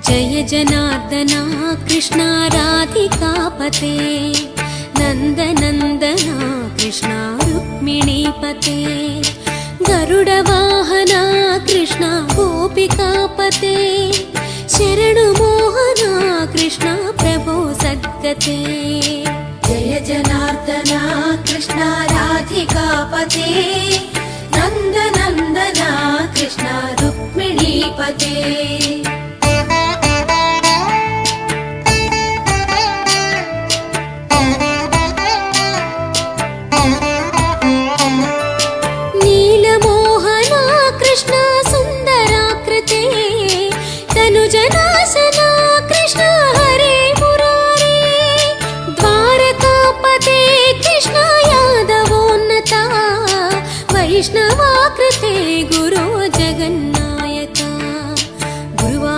जय जनार्दना कृष्णा राधिकापते नन्दनन्दना कृष्णा रुक्मिणीपते गरुडवाहना कृष्णा गोपिकापते शरणुमोहना कृष्णा प्रभो सद्गते जय जनार्दना कृष्णा राधिकापते नन्दनन्दना कृष्णा रुक्मिणीपते नीलमोहना कृष्णा सुन्दराकृते तनुजना